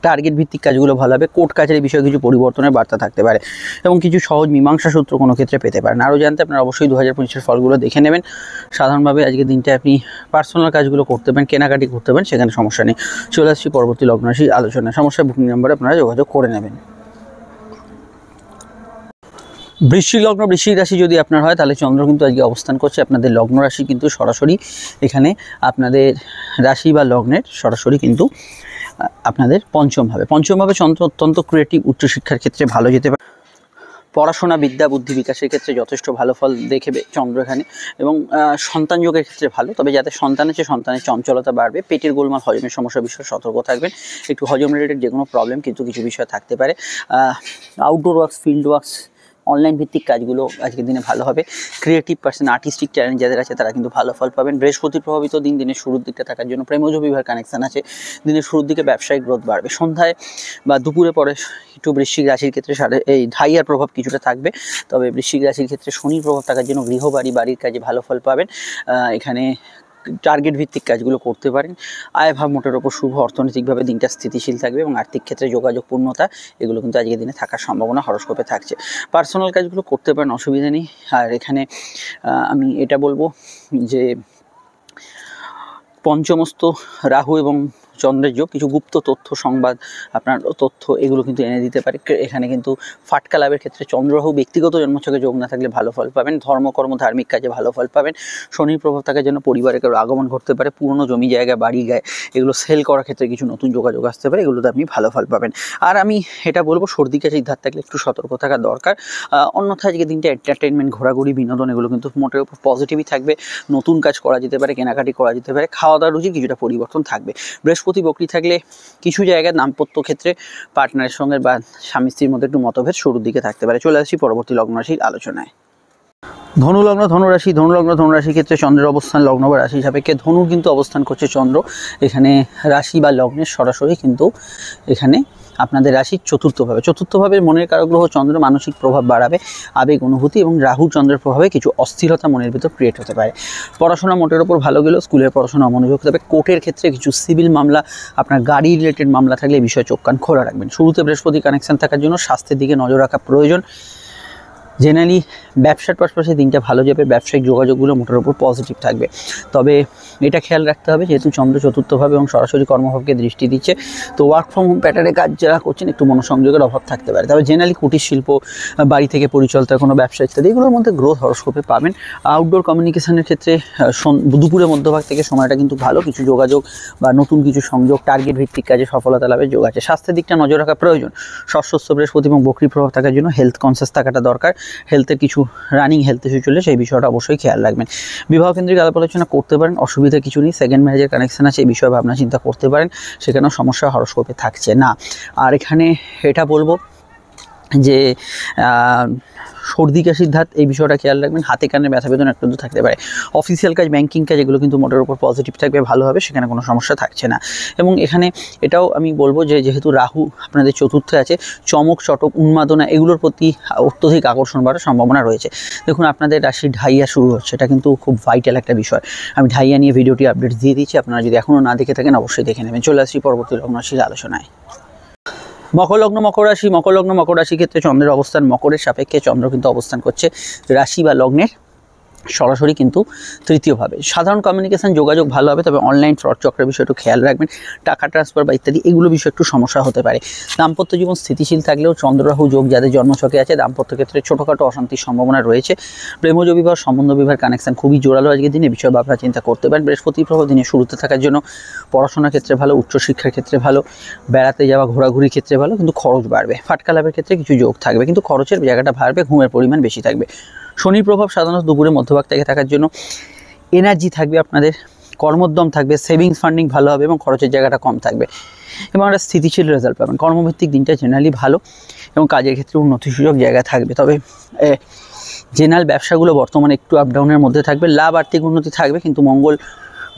টার্গেট ভিত্তিক কাজগুলো ভালো হবে। কোর্ট কাছারির বিষয়ে কিছু পরিবর্তনের বার্তা থাকতে পারে এবং কিছু সহজ মীমাংসা সূত্র কোনো ক্ষেত্রে পেতে পারেন। আরও জানতে আপনারা অবশ্যই 2025-এর ফলগুলো দেখে নেবেন। সাধারণভাবে আজকের দিনটা আপনি পার্সোনাল কাজগুলো করতে পারেন, কেনাকাটি করতে পারেন, সেখানে সমস্যা নেই। চলে আসছি পরবর্তী লগ্ন রাশির আলোচনা। সমস্যা বুকিং নাম্বারে আপনারা যোগাযোগ করে নেবেন। বৃশ্চিক লগ্ন, বৃশ্চিক রাশি যদি আপনার হয়, তাহলে চন্দ্র কিন্তু আজকে অবস্থান করছে আপনাদের লগ্ন রাশি, কিন্তু সরাসরি এখানে আপনাদের রাশি বা লগ্নের সরাসরি কিন্তু আপনাদের পঞ্চমভাবে চন্দ্র অত্যন্ত ক্রিয়েটিভ, উচ্চশিক্ষার ক্ষেত্রে ভালো যেতে পারে। পড়াশোনা, বিদ্যা বুদ্ধি বিকাশের ক্ষেত্রে যথেষ্ট ভালো ফল দেখবে চন্দ্র এখানে। এবং সন্তান যোগের ক্ষেত্রে ভালো, তবে যাদের সন্তান আছে সন্তানের চঞ্চলতা বাড়বে। পেটের গোলমাল, হজমের সমস্যার বিষয়ে সতর্ক থাকবেন। একটু হজম রিলেটেড যে কোনো প্রবলেম কিন্তু কিছু বিষয় থাকতে পারে। Outdoor works, field works, online ভিত্তিক কাজগুলো আজকের দিনে ভালো হবে। ক্রিয়েটিভ পার্সন, আর্টিস্টিক ট্যালেন্ট যাদের আছে তারা কিন্তু ভালো ফল পাবেন। বৃহস্পতির প্রভাবিত দিন, দিনের শুরুর দিকটা থাকার জন্য প্রেমজ বিবাহের কানেকশান আছে। দিনের শুরুর দিকে ব্যবসায়িক গ্রোথ বাড়বে। সন্ধ্যায় বা দুপুরে পরে একটু বৃশ্চিক রাশির ক্ষেত্রে এই ঢাইয়ার প্রভাব কিছুটা থাকবে। তবে বৃশ্চিক রাশির ক্ষেত্রে শনির প্রভাব থাকার জন্য বাড়ির কাজে ভালো ফল পাবেন। এখানে টার্গেট ভিত্তিক কাজগুলো করতে পারেন। আয় ভাব মোটের ওপর শুভ, অর্থনৈতিকভাবে দিনটা স্থিতিশীল থাকবে এবং আর্থিক ক্ষেত্রে যোগাযোগ পূর্ণতা এগুলো কিন্তু আজকের দিনে থাকার সম্ভাবনা হরস্কোপে থাকছে। পার্সোনাল কাজগুলো করতে পারেন, অসুবিধা নেই। আর এখানে আমি এটা বলবো যে পঞ্চমস্ত রাহু এবং চন্দ্রের যোগ কিছু গুপ্ত তথ্য, সংবাদ, আপনার তথ্য এগুলো কিন্তু এনে দিতে পারে। এখানে কিন্তু ফাটকা লাভের ক্ষেত্রে চন্দ্ররাহু ব্যক্তিগত জন্মছকে যোগ না থাকলে ভালো ফল পাবেন। ধর্মকর্ম, ধার্মিক কাজে ভালো ফল পাবেন। শনির প্রভাব থাকার জন্য পরিবারে কারো আগমন ঘটতে পারে। পুরনো জমি জায়গা, বাড়ি গায়ে এগুলো সেল করার ক্ষেত্রে কিছু নতুন যোগাযোগ আসতে পারে, এগুলোতে আপনি ভালো ফল পাবেন। আর আমি এটা বলবো সর্দি কাশির ধার থাকলে একটু সতর্ক থাকা দরকার। অন্যথায় আজকে দিনটা এন্টারটেনমেন্ট, ঘোরাঘুরি, বিনোদন এগুলো কিন্তু মোটের উপর পজিটিভই থাকবে। নতুন কাজ করা যেতে পারে, কেনাকাটি করা যেতে পারে, খাওয়া দাওয়ার রুচি কিছুটা পরিবর্তন থাকবে। বৃহস্পতি বকরি থাকলে কিছু জায়গায় দাম্পত্য ক্ষেত্রে পার্টনারের সঙ্গে বা স্বামী স্ত্রীর মধ্যে একটু মতভেদ শুরুর দিকে থাকতে পারে। চলে আসছি পরবর্তী লগ্ন রাশির আলোচনায়। ধনুলগ্ন ধনুরাশি ক্ষেত্রে চন্দ্রের অবস্থান লগ্ন বা রাশি সাপেক্ষে ধনুর কিন্তু অবস্থান করছে চন্দ্র এখানে রাশি বা লগ্নের সরাসরি কিন্তু এখানে আপনাদের রাশির চতুর্থভাবে মনের কারগ্রহ চন্দ্র মানসিক প্রভাব বাড়াবে, আবেগ অনুভূতি এবং রাহু চন্দ্রের প্রভাবে কিছু অস্থিরতা মনের ভিতর ক্রিয়েট হতে পারে। পড়াশোনা মোটের ওপর ভালো গেলেও স্কুলের পড়াশোনা অমনোযোগ তবে কোর্টের ক্ষেত্রে কিছু সিভিল মামলা, আপনার গাড়ি রিলেটেড মামলা থাকলে এই বিষয়ে চোখ কান খোলা রাখবেন। শুরুতে বৃহস্পতি কানেকশন থাকার জন্য স্বাস্থ্যের দিকে নজর রাখা প্রয়োজন। জেনারেলি ব্যবসার পাশাপাশি দিনটা ভালো যাবে, ব্যবসায়িক যোগাযোগগুলো মোটের উপর পজিটিভ থাকবে। তবে এটা খেয়াল রাখতে হবে যেহেতু চন্দ্র চতুর্থভাবে এবং সরাসরি কর্মভাবকে দৃষ্টি দিচ্ছে, তো ওয়ার্ক ফ্রম হোম প্যাটার্নে কাজ যারা করছেন একটু মনোসংযোগের অভাব থাকতে পারে। তবে জেনারেলি কুটির শিল্প, বাড়ি থেকে পরিচালিত কোনো ব্যবসা ইত্যাদি এগুলোর মধ্যে গ্রোথ হরস্কোপে পাবেন। আউটডোর কমিউনিকেশনের ক্ষেত্রে দুপুরের মধ্যভাগ থেকে সময়টা কিন্তু ভালো, কিছু যোগাযোগ বা নতুন কিছু সংযোগ, টার্গেট ভিত্তিক কাজে সফলতা লাভের যোগ আছে। স্বাস্থ্যের দিকটা নজর রাখা প্রয়োজন। ষষ্ঠ বৃহস্পতি এবং বকরি প্রভাব থাকার জন্য হেলথ কনসিয়াস থাকাটা দরকার। হেলথের কিছু রানিং হেলথ ইস্যু চললে সেই বিষয়টা অবশ্যই খেয়াল রাখবেন। বিবাহ কেন্দ্রিক আলাপ আলোচনা করতে পারেন, অসুবিধা কিছু নেই। সেকেন্ড ম্যারেজের কানেকশন আছে, এই বিষয়ে ভাবনা চিন্তা করতে পারেন, সেখানেও সমস্যা হরস্কোপে থাকছে না। আর এখানে এটা বলবো যে সর্দি কাশির ধাত এই বিষয়টা খেয়াল রাখবেন। হাতে কানে ব্যথা বেদনা একটু থাকতে পারে। অফিসিয়াল কাজ, ব্যাংকিং কাজ এগুলো কিন্তু মোটের উপর পজিটিভ থাকবে, ভালো হবে, সেখানে কোনো সমস্যা থাকছে না। এবং এখানে এটাও আমি বলবো যে যেহেতু রাহু আপনাদের চতুর্থে আছে, চমক চটক উন্মাদনা এগুলোর প্রতি অত্যধিক আকর্ষণ বাড়ার সম্ভাবনা রয়েছে। দেখুন আপনাদের রাশি ঢাইয়া শুরু হচ্ছে, এটা কিন্তু খুব ভাইটাল একটা বিষয়। আমি ঢাইয়া নিয়ে ভিডিওটি আপডেট দিয়ে দিচ্ছি, আপনারা যদি এখনও না দেখে থাকেন অবশ্যই দেখে নেবেন। চলে আসছি পরবর্তী লগ্ন রাশির আলোচনায়। মকর লগ্ন মকর রাশি ক্ষেত্রে চন্দ্রের অবস্থান মকরের সাপেক্ষে চন্দ্র কিন্তু অবস্থান করছে রাশি বা লগ্নের সরাসরি কিন্তু তৃতীয়ভাবে। সাধারণ কমিউনিকেশন যোগাযোগ ভালো হবে, তবে অনলাইন ফ্রড চক্রের বিষয় একটু খেয়াল রাখবেন। টাকা ট্রান্সফার বা ইত্যাদি এগুলো বিষয়ে একটু সমস্যা হতে পারে। দাম্পত্য জীবন স্থিতিশীল থাকলেও চন্দ্ররাহু যোগ যাদের জন্মছকে আছে দাম্পত্য ক্ষেত্রে ছোটোখাটো অশান্তির সম্ভাবনা রয়েছে। প্রেমজ বিবাহ সম্বন্ধ বিবাহের কানেকশন খুবই জোরালো আজকের দিনে, বিষয়ে ভাবনা চিন্তা করতে পারেন। বৃহস্পতি প্রভাব দিনে শুরুতে থাকার জন্য পড়াশোনার ক্ষেত্রে ভালো, উচ্চশিক্ষার ক্ষেত্রে ভালো, বেড়াতে যাওয়া ঘোরাঘুরির ক্ষেত্রে ভালো, কিন্তু খরচ বাড়বে। ফাটকা লাভের ক্ষেত্রে কিছু যোগ থাকবে, কিন্তু খরচের জায়গাটা বাড়বে, ঘুমের পরিমাণ বেশি থাকবে। শনির প্রভাব সাধারণত দুপুরের মধ্যভাগ থেকে থাকার জন্য এনার্জি থাকবে আপনাদের, কর্মোদ্যম থাকবে, সেভিংস ফান্ডিং ভালো হবে এবং খরচের জায়গাটা কম থাকবে এবং একটা স্থিতিশীল রেজাল্ট পাবেন। কর্মভিত্তিক দিনটা জেনারেলি ভালো এবং কাজের ক্ষেত্রে উন্নতি সুযোগ জায়গা থাকবে। তবে জেনারেল ব্যবসাগুলো বর্তমানে একটু আপডাউনের মধ্যে থাকবে। লাভ আর্থিক উন্নতি থাকবে, কিন্তু মঙ্গল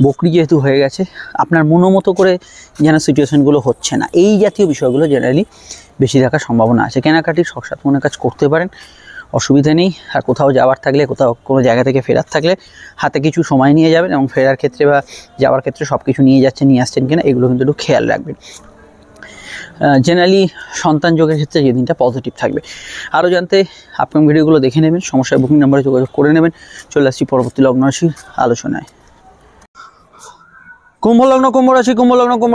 বকরি যেহেতু হয়ে গেছে আপনার মনোমতো করে যেন সিচুয়েশনগুলো হচ্ছে না, এই জাতীয় বিষয়গুলো জেনারেলি বেশি থাকার সম্ভাবনা আছে। কেনাকাটির শখ সাত মনের কাজ করতে পারেন, অসুবিধা নেই। আর কোথাও যাওয়ার থাকলে, কোথাও কোনো জায়গা থেকে ফেরার থাকলে হাতে কিছু সময় নিয়ে যাবেন এবং ফেরার ক্ষেত্রে বা যাওয়ার ক্ষেত্রে সব কিছু নিয়ে আসছেন কিনা এগুলো কিন্তু একটু খেয়াল রাখবেন। জেনারেলি সন্তান যোগের ক্ষেত্রে যে দিনটা পজিটিভ থাকবে। আরও জানতে আপকামিং ভিডিওগুলো দেখে নেবেন, সমস্যায় বুকিং নাম্বারে যোগাযোগ করে নেবেন। চলে আসছি পরবর্তী লগ্ন রাশির আলোচনায়। কুম্ভ লগ্ন কুম্ভ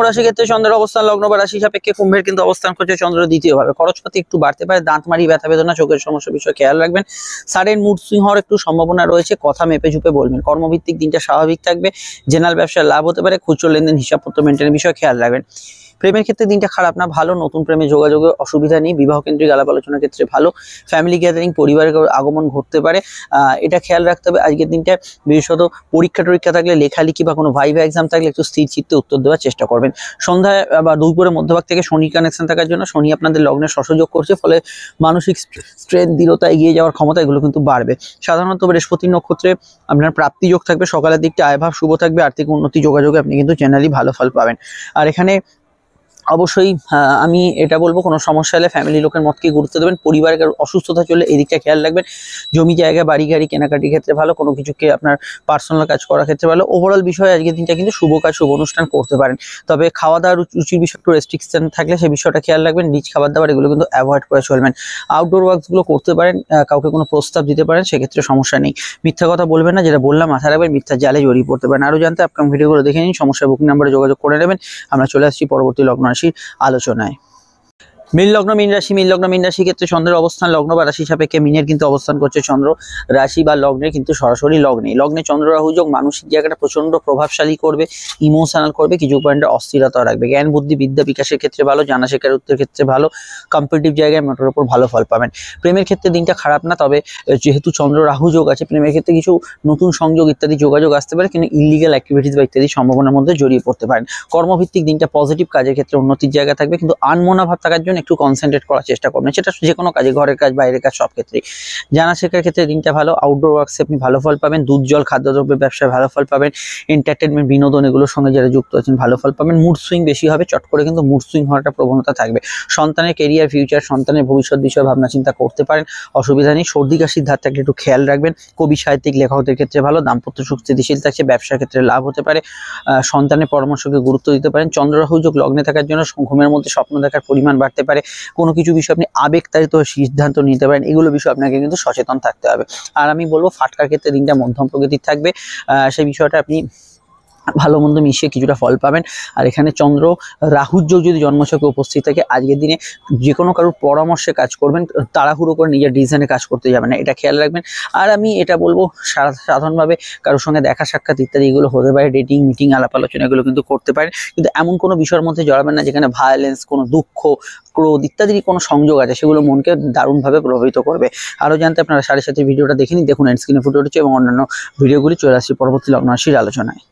রাশি ক্ষেত্রে চন্দ্রের অবস্থান লগ্ন বা রাশি সাপেক্ষে কুম্ভের কিন্তু অবস্থান করছে চন্দ্র দ্বিতীয়ভাবে। খরচপাতি একটু বাড়তে পারে, দাঁতমারি ব্যথা বেদনা চোখের সমস্যা বিষয়ে খেয়াল রাখবেন। সাডেন মুড সুইং হওয়ার একটু সম্ভাবনা রয়েছে, কথা মেপে ঝুপে বলবেন। কর্মভিত্তিক দিনটা স্বাভাবিক থাকবে, জেনারেল ব্যবসায় লাভ হতে পারে, খুচরো লেনদেন হিসাবপত্র মেনটেনের বিষয়ে খেয়াল রাখবেন। প্রেমের ক্ষেত্রে দিনটা খারাপ না, ভালো, নতুন প্রেমে যোগাযোগে অসুবিধা নেই। বিবাহ কেন্দ্রিক আলাপ আলোচনার ক্ষেত্রে ভালো, ফ্যামিলি গ্যাদারিং পরিবারের আগমন ঘটতে পারে, এটা খেয়াল রাখতে হবে। আজকের দিনটা বিশেষত পরীক্ষা থাকলে, লেখালেখি বা কোনো ভাইভা এক্সাম থাকলে একটু স্থির চিত্তে উত্তর দেওয়ার চেষ্টা করবেন। সন্ধ্যায় বা দুপুরের মধ্যভাগ থেকে শনি কানেকশন থাকার জন্য শনি আপনাদের লগ্নে সহযোগ করছে, ফলে মানসিক স্ট্রেংথ, দৃঢ়তা, এগিয়ে যাওয়ার ক্ষমতা এগুলো কিন্তু বাড়বে। সাধারণত বৃহস্পতি নক্ষত্রে আপনার প্রাপ্তি যোগ থাকবে, সকালের দিকটা আয়ভাব শুভ থাকবে, আর্থিক উন্নতি যোগাযোগে আপনি কিন্তু জেনারেলি ভালো ফল পাবেন। আর এখানে অবশ্যই আমি এটা বলবো, কোনো সমস্যা হলে ফ্যামিলি লোকের মতকে গুরুত্ব দেবেন। পরিবারের অসুস্থতা চললে এই দিকটা খেয়াল রাখবেন। জমি জায়গা বাড়ি গাড়ি কেনাকাটির ক্ষেত্রে ভালো, কোনো কিছুকে আপনার পার্সোনাল কাজ করার ক্ষেত্রে ভালো। ওভারঅল বিষয়ে আজকের দিনটা কিন্তু শুভ কাজ, শুভ অনুষ্ঠান করতে পারেন। তবে খাওয়া দাওয়ার রুচির বিষয়ে একটু রেস্ট্রিকশন থাকলে সেই বিষয়টা খেয়াল রাখবেন। রিচ খাবার দাবার এগুলো কিন্তু অ্যাভয়েড করে চলবেন। আউটডোর ওয়ার্কসগুলো করতে পারেন, কাউকে কোনো প্রস্তাব দিতে পারেন, সেক্ষেত্রে সমস্যা নেই। মিথ্যা কথা বলবেন না, যেটা বললাম মাথায় রাখবেন, মিথ্যার জালে জড়িয়ে পড়তে পারেন। আরও জানতে আপকামিং ভিডিওগুলো দেখে নিন, সমস্যা বুকিং নাম্বারে যোগাযোগ করে নেবেন। আমরা চলে আসছি পরবর্তী লগ্ন রাশির আলোচনায়। মীন লগ্ন মীন রাশি ক্ষেত্রে চন্দ্রের অবস্থান লগ্ন বা রাশি সাপেক্ষে মিনের কিন্তু অবস্থান করছে চন্দ্র রাশি বা লগ্নে, কিন্তু সরাসরি লগ্নে চন্দ্র রাহু যোগ মানসিক জায়গাটা প্রচন্ড প্রভাবশালী করবে, ইমোশনাল করবে, কিছু পয়েন্টে অস্থিরতা রাখবে। জ্ঞান বুদ্ধি বিদ্যা বিকাশের ক্ষেত্রে ভালো, জানা শেখার উত্তরের ক্ষেত্রে ভালো, কম্পিটিটিভ জায়গায় মোটের উপর ভালো ফল পাবেন। প্রেমের ক্ষেত্রে দিনটা খারাপ না, তবে যেহেতু চন্দ্র রাহু যোগ আছে, প্রেমের ক্ষেত্রে কিছু নতুন সংযোগ ইত্যাদি যোগাযোগ আসতে পারে, কিন্তু ইলিগাল অ্যাক্টিভিটিস বা ইত্যাদি সম্ভাবনার মধ্যে জড়িয়ে পড়তে পারেন। কর্মভিত্তিক দিনটা পজিটিভ, কাজের ক্ষেত্রে উন্নতির জায়গা থাকবে, কিন্তু আনমনা ভাব থাকার জন্য একটু কনসেন্ট্রেট করার চেষ্টা করবেন, সেটা যে কোনো কাজে, ঘরের কাজ, বাইরের কাজ, সব ক্ষেত্রেই। জানা শেখার ক্ষেত্রে দিনটা ভালো, আউটডোর ওয়ার্কসে আপনি ভালো ফল পাবেন, দুধ জল খাদ্যদ্রব্যের ব্যবসায় ভালো ফল পাবেন, এন্টারটেনমেন্ট বিনোদন এগুলোর সঙ্গে যারা যুক্ত আছেন ভালো ফল পাবেন। মুড সুইং বেশি হবে, চট করে কিন্তু মুড সুইং হওয়ার একটা প্রবণতা থাকবে। সন্তানের কেরিয়ার, ফিউচার, সন্তানের ভবিষ্যৎ বিষয়ে ভাবনা চিন্তা করতে পারেন, অসুবিধা নেই। সর্দি কাশির ধার থাকলে একটু খেয়াল রাখবেন। কবি সাহিত্যিক লেখকদের ক্ষেত্রে ভালো, দাম্পত্য সুখ স্থিতিশীল থাকছে, ব্যবসার ক্ষেত্রে লাভ হতে পারে, সন্তানের পরামর্শকে গুরুত্ব দিতে পারেন। চন্দ্ররাহু যোগ লগ্নে থাকার জন্য ঘুমের মধ্যে স্বপ্ন দেখার পরিমাণ বাড়তে পারে, কোনো কিছু বিষয়ে আপনি আবেগতাড়িত সিদ্ধান্ত নিতে পারেন, এগুলো বিষয়ে আপনাকে কিন্তু সচেতন থাকতে হবে। আর আমি বলবো ফাটকার ক্ষেত্রে দিনটা মধ্যম প্রকৃতির থাকবে, সেই বিষয়টা আপনি ভালো মন্দ মিশিয়ে কিছুটা ফল পাবেন। আর এখানে চন্দ্র রাহুর যোগ যদি জন্মছকে উপস্থিত থাকে, আজকের দিনে যে কোনো কারোর পরামর্শে কাজ করবেন, তাড়াহুড়ো করে নিজের ডিসিশনে কাজ করতে যাবেন না, এটা খেয়াল রাখবেন। আর আমি এটা বলবো সাধারণভাবে কারোর সঙ্গে দেখা সাক্ষাৎ ইত্যাদি এগুলো হতে পারে, ডেটিং, মিটিং, আলাপ আলোচনা এগুলো কিন্তু করতে পারেন, কিন্তু এমন কোনো বিষয়ের মধ্যে জড়াবেন না যেখানে ভায়োলেন্স, কোনো দুঃখ, ক্রোধ ইত্যাদির কোনো সংযোগ আছে, সেগুলো মনকে দারুণভাবে প্রভাবিত করবে। আরও জানতে আপনারা সাথে ভিডিওটা দেখে নিন, দেখুন এন্ড স্ক্রিনে ফুটে উঠেছে, এবং অন্যান্য ভিডিওগুলি চলে আসছে পরবর্তী লগ্ন রাশির আলোচনায়।